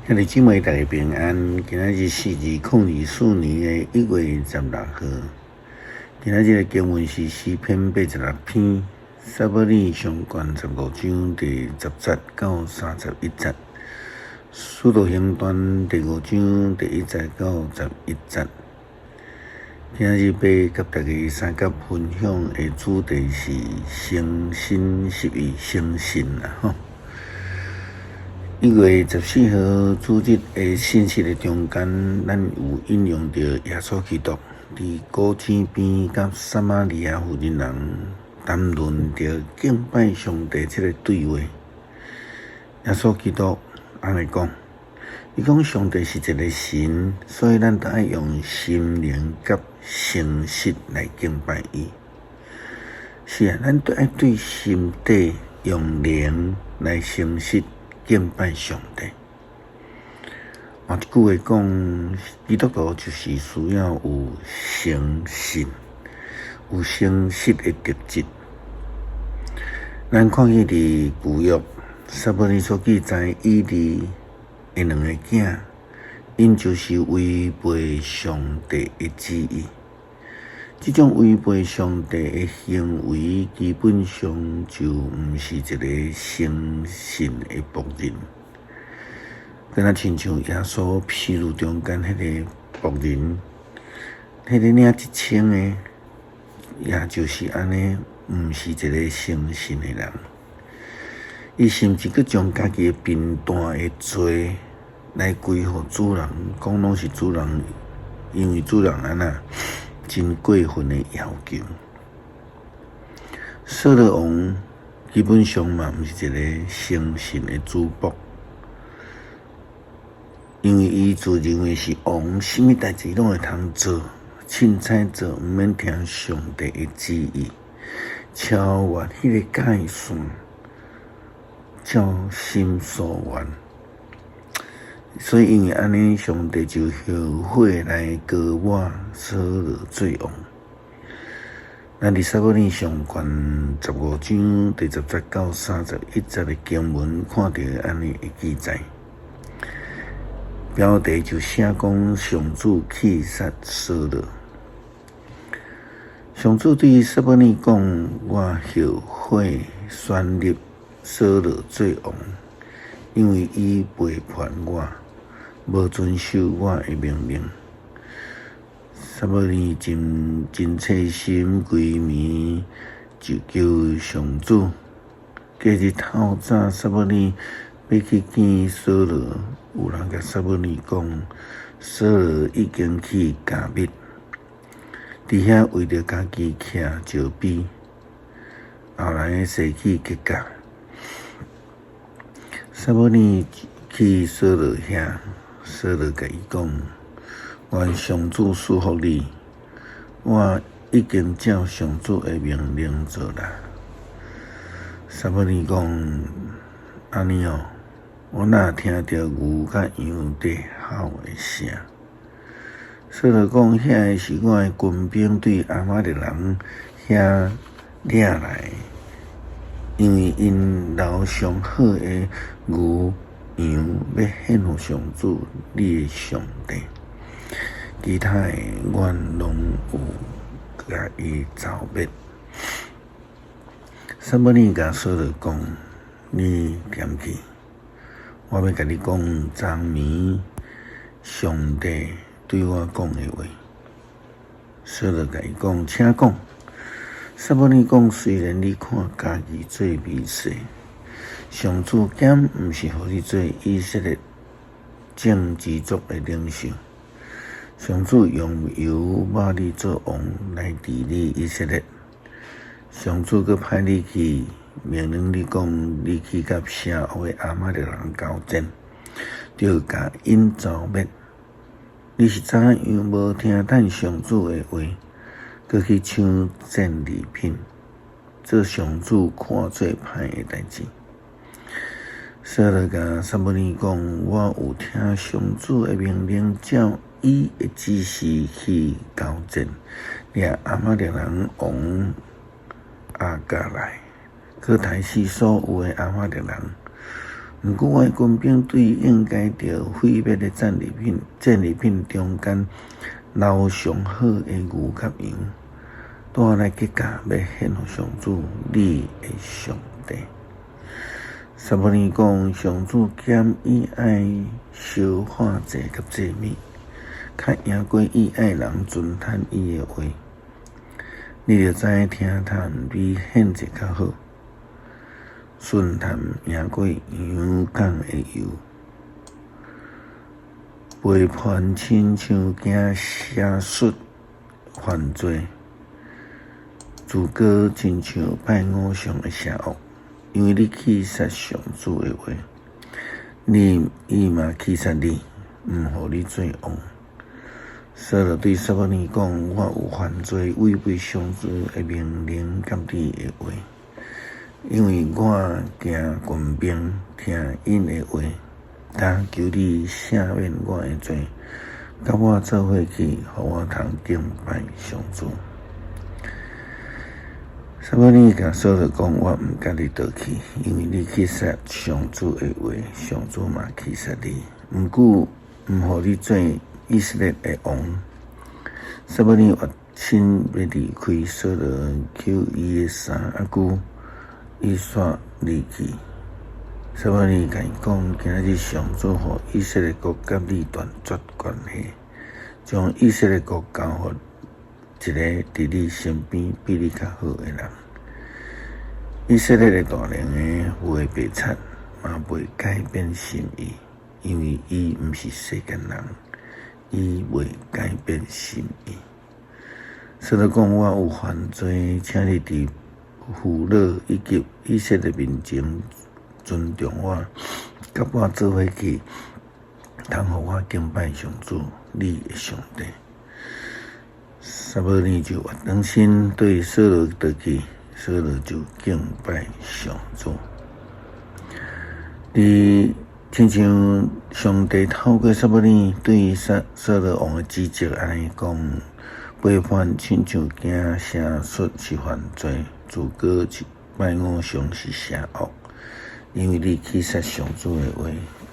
兄弟姊妹，大家平安。今仔日是2024年的1月16号。今仔日的经文是诗篇86篇，撒母耳上卷15章第10节到31节，使徒行传第5章第1节到11节。今仔日要甲大家三角分享的主题是诚心实意相信啦1月14号主日的信息的中间，咱有引用到耶稣基督伫古井边甲撒玛利亚妇人谈论着敬拜上帝这个对话。耶稣基督安尼讲，伊讲上帝是一个神，所以咱都爱用心灵甲诚实来敬拜伊。是啊，咱都爱对心底用灵来诚实敬拜上帝。一句话讲，基督徒就是需要有诚信、有诚实的特质。咱看见伫旧约，撒母耳所记载以利的2个囝，因就是违背上帝的旨意。这种违背上帝的行为，基本上就不是一个诚信的仆人。跟他亲像耶稣披露中间迄个仆人，迄个领一千的，也就是安尼，不是一个诚信的人。伊甚至佫将家己的贫惰的罪来归互主人，讲拢是主人，因为主人安那真过分的要求。扫罗王基本上嘛，不是一个诚信的主仆，因为伊自认为是王，什么代志拢会通做，凊彩做，毋免听上帝的旨意，超越迄个界线，照心所愿。所以因为安尼，上帝就后悔来告我扫罗做王。咱伫撒母耳上卷15章第10节到31节的经文，看到安尼的记载。标题就写讲上主气杀扫罗。上主对撒母耳讲：我后悔选立扫罗做王，因为伊背叛我，无遵守我的命令。撒母耳真切心，规暝就求上主。隔日透早，撒母耳要去见扫罗，有人甲撒母耳讲，扫罗已经去迦密，伫遐为着家己徛石碑，后来的世纪结果。撒母耳去扫罗遐，扫罗甲伊讲：愿上主赐福你，我已经照上主的命令做啦。撒母耳讲：安尼哦，我若听到牛甲羊在吼的声。扫罗讲：遐个是我的军兵对亚玛力人遐掠来，因为因留上好的牛羊要献互上主你的上帝。其他的阮拢有甲伊剿灭。撒母耳甲扫罗讲：你踮去，我要甲你讲昨暝上帝对我讲的话。扫罗甲伊讲：请讲。撒母耳讲：虽然你看家己做美事，上主竟毋是互你做以色列正直族的领袖。上主用油把你做王来治理以色列。上主阁派你去，命令你讲，你去甲邪恶的亚玛力人交战，就甲因剿灭。你是怎样无听咱上主的话，阁去抢战利品，做上主看做歹的代志？扫罗甲撒母耳讲：我有听上主的命令，照伊的指示去交战，掠亚玛力人王亚甲来，去杀死所有的亚玛力人，毋过我的军兵对应该着毁灭的战利品中间留上好的牛甲羊，带来结果要献予上主，你的上帝。撒母耳讲，上主减伊爱烧化祭甲祭物，较赢过伊爱人尊叹伊的话。你着知影听叹比献祭较好，顺叹赢过羊港的油。背叛亲像惊邪术犯罪，自觉亲像拜偶像的邪恶。因为你欺杀上主的话，伊嘛欺杀你，毋互你做王。扫罗对撒母耳讲：我有犯罪，违背上主的命令甲你的话，因为我惊军兵听因的话，但求你赦免我的罪，甲我做伙去，互我通敬拜上主。撒母耳甲扫罗讲：我毋甲你倒去，因为你欺杀上主的话，上主嘛欺杀你。毋过毋互你做以色列的王。撒母耳决心要离开扫罗，扣伊的衫，久伊煞离去。撒母耳甲伊讲：今日上主互以色列国甲你断绝关系，将以色列国交予一个伫你身边比你较好的人。以色列的大人的袂白贼，嘛袂改变心意，因为伊毋是世间人，伊袂改变心意。扫罗讲：我有犯罪，请你伫俘虏以及以色列面前尊重我，甲我做伙去，通互我敬拜上主，你的上帝。撒母耳就活当心对扫罗倒去，扫罗就敬拜上主。亲像上帝透过撒母耳对扫罗王的指责安尼讲，背叛亲像惊邪术是犯罪，自觉拜偶像是邪恶。因为你欺杀上主的话，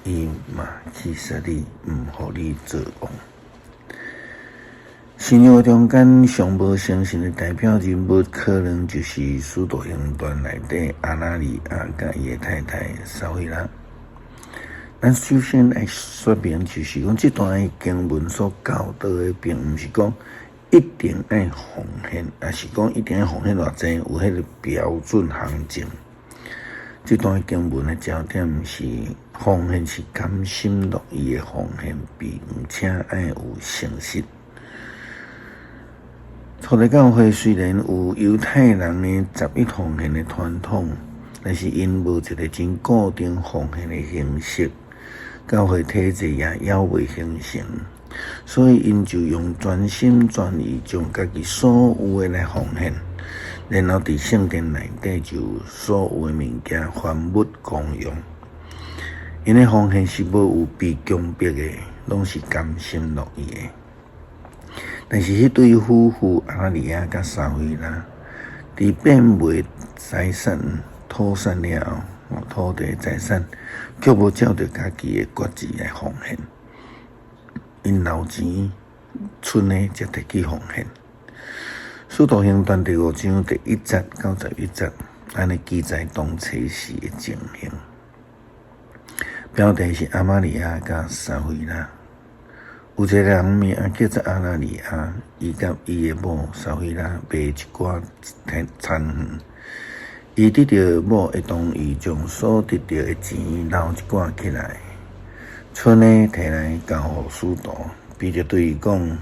伊嘛欺杀你，毋互你做王。新约中间上无诚信的代表人物，可能就是《使徒行传》内底阿拿尼亚甲伊的太太撒非拉。咱首先来说明，就是讲这段经文所教导的，并毋是讲一定爱奉献，也是讲一定要奉献偌济，有迄个标准行情。这段经文的焦点是奉献是甘心乐意的奉献，并且爱有诚实。初代教会虽然有犹太人的11奉献的传统，但是因无一个真固定奉献的形式，教会体制也还未形成，所以因就用全心全意将家己所有的来奉献，然后伫圣殿内底就所有的物件凡物公用。因的奉献是无有被强迫的，拢是甘心乐意的。但是迄对夫妇阿利亚甲撒非拉，伫变卖财产、土产了后，土地财产却无照着家己的决志来奉献，因留钱剩的才摕去奉献。使徒行传第5章第1节到11节，安尼记载当初时的情形。标题是阿玛利亚甲撒非拉。有一个人名叫做阿拿尼亚，伊甲伊的某撒非拉卖一寡田园，伊得到某会同意将所得到的钱留一寡起来，剩的摕来交互使徒，并且对伊讲：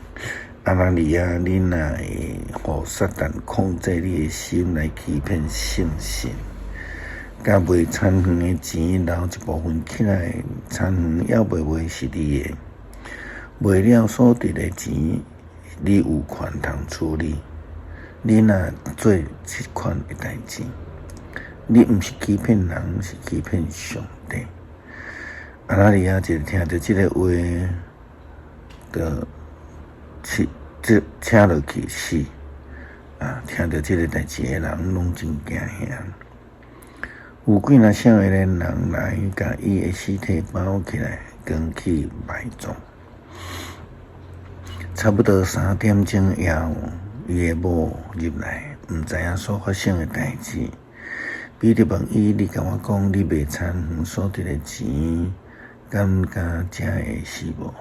阿拿尼亚，你若会互撒旦控制你的心来欺骗圣神，甲卖田园的钱留一部分起来，田园要卖是你的。卖了所得的钱，你有权通处理。你若做这款的代志，你毋是欺骗人，是欺骗上帝。阿拿尼亚就听到这个话，就请落去死。听到这个代志的人拢真惊吓。有几若少个人来，甲伊的尸体包起来，扛去埋葬。差不多3点钟以后，伊的某入来，毋知影所发生的代志。彼得问伊：你甲我讲，你卖田园所得的钱，敢敢食会是无？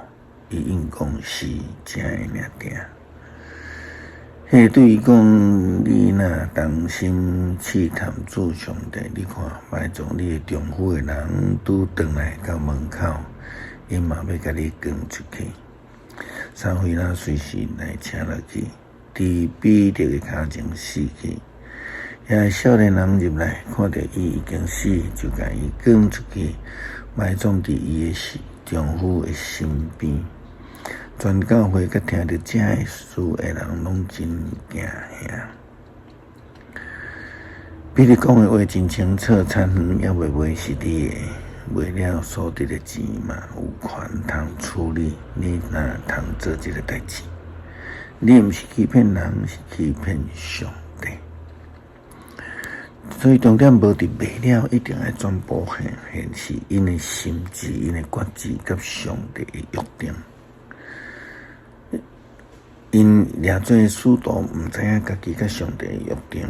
伊应讲是食会尔定。迄对伊讲，你若动心试探主上帝，你看埋葬你的丈夫的人拄转来到门口，因嘛要甲你赶出去。撒菲拉随时来请落去，伫彼得的骹前死去。遐少年人入来，看到伊已经死，就甲伊赶出去，埋葬伫伊的丈夫的身边。全教会甲听到这个事的人拢真惊吓。彼得讲的话真清楚，田园也袂卖是你的，卖了所得的钱嘛，有权通处理。你若通做这个代志，你毋是欺骗人，是欺骗上帝。所以重点无伫卖了，一定要全部现是因的心志、因的决志，甲上帝的约定。因掠做使徒，毋知影家己甲上帝的约定，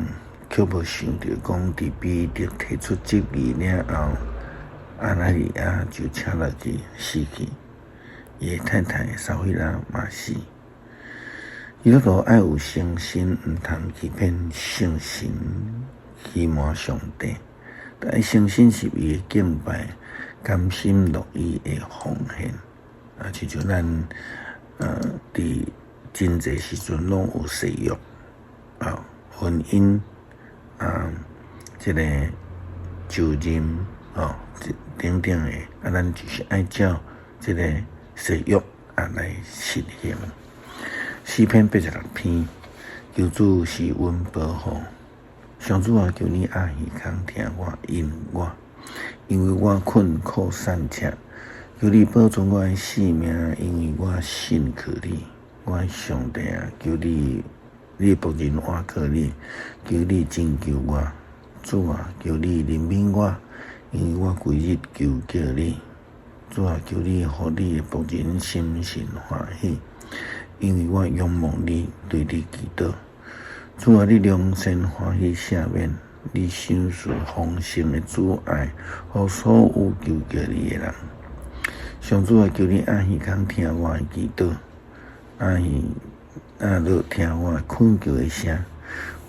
却无想到讲伫彼得提出质疑了后，阿那利亚就请落去死去。伊的太太撒菲拉嘛死。伊都爱有诚心，毋通欺骗圣神，欺瞒上帝。但诚心是伊的敬拜，甘心乐意的奉献。亲像咱伫真侪时阵拢有誓约婚姻这个就任等等的咱就是爱照这个誓约来实行。诗篇86篇，求主施恩保护。上主啊，求你阿耳空听我因为我困苦散赤，求你保存我的性命，因为我信靠你。我上帝啊，求你仆人倚靠你，求你拯救我。主啊，求你怜悯我，因为我规日求叫你。主啊，求你互你的仆人心神欢喜，因为我仰望你，对你祈祷。主啊，你良善欢喜赦免，你享受丰盛的主爱，予所有求叫你的人。上主啊，求你阿耳空听我的祈祷。就听我困叫的声，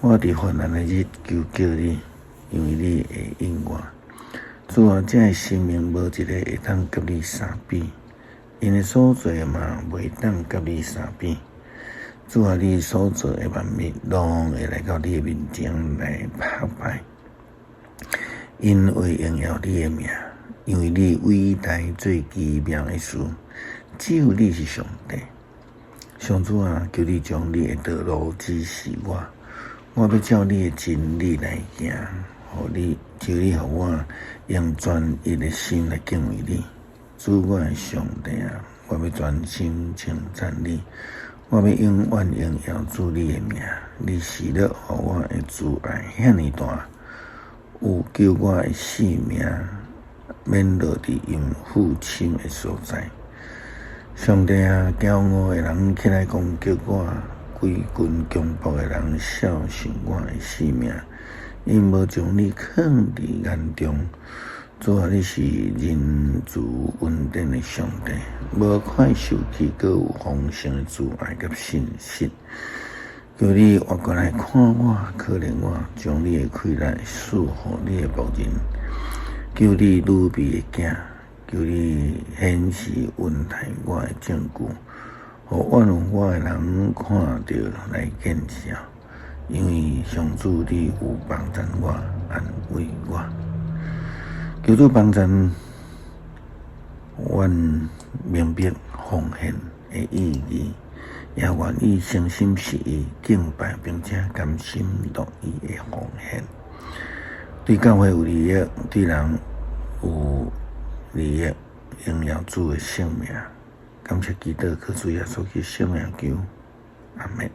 我伫患难的日求叫你，因为你会应我。主啊，这个生命无一个会当甲你相比，因为所做嘛袂当甲你相比。主啊，你所做的万物拢会来到你的面前来拍拜，因为荣耀你的名，因为你伟大最奇妙的事，只有你是上帝。上主啊，求你将你的道路指示我，我要照你的真理来行。求你互我用全一的心来敬畏你。主我的上帝啊，我要全心称赞你，我要永远荣耀主你的名。你是了互我的慈爱遐尼大，有救我的性命免落伫因父亲的所在。上帝啊，骄傲的人起来攻击我，规群强暴的人笑顺我的性命，因无将你放伫眼中。主啊，你是仁慈稳定的上帝，无快受气，阁有丰盛的慈爱甲信实。求你活过来看我，可怜我，将你的亏来赐予你的仆人。求你鲁比的囝。求你显示恩待我的证据，互冤枉我的人看到来见笑，因为上主你有帮助我，安慰我。求主帮助阮明白奉献的意义，也愿意诚心实意敬拜，并且甘心乐意的奉献。对教会有利益，对人有利益，荣耀主的圣名，感谢基督，靠主耶稣基督圣名求，阿门。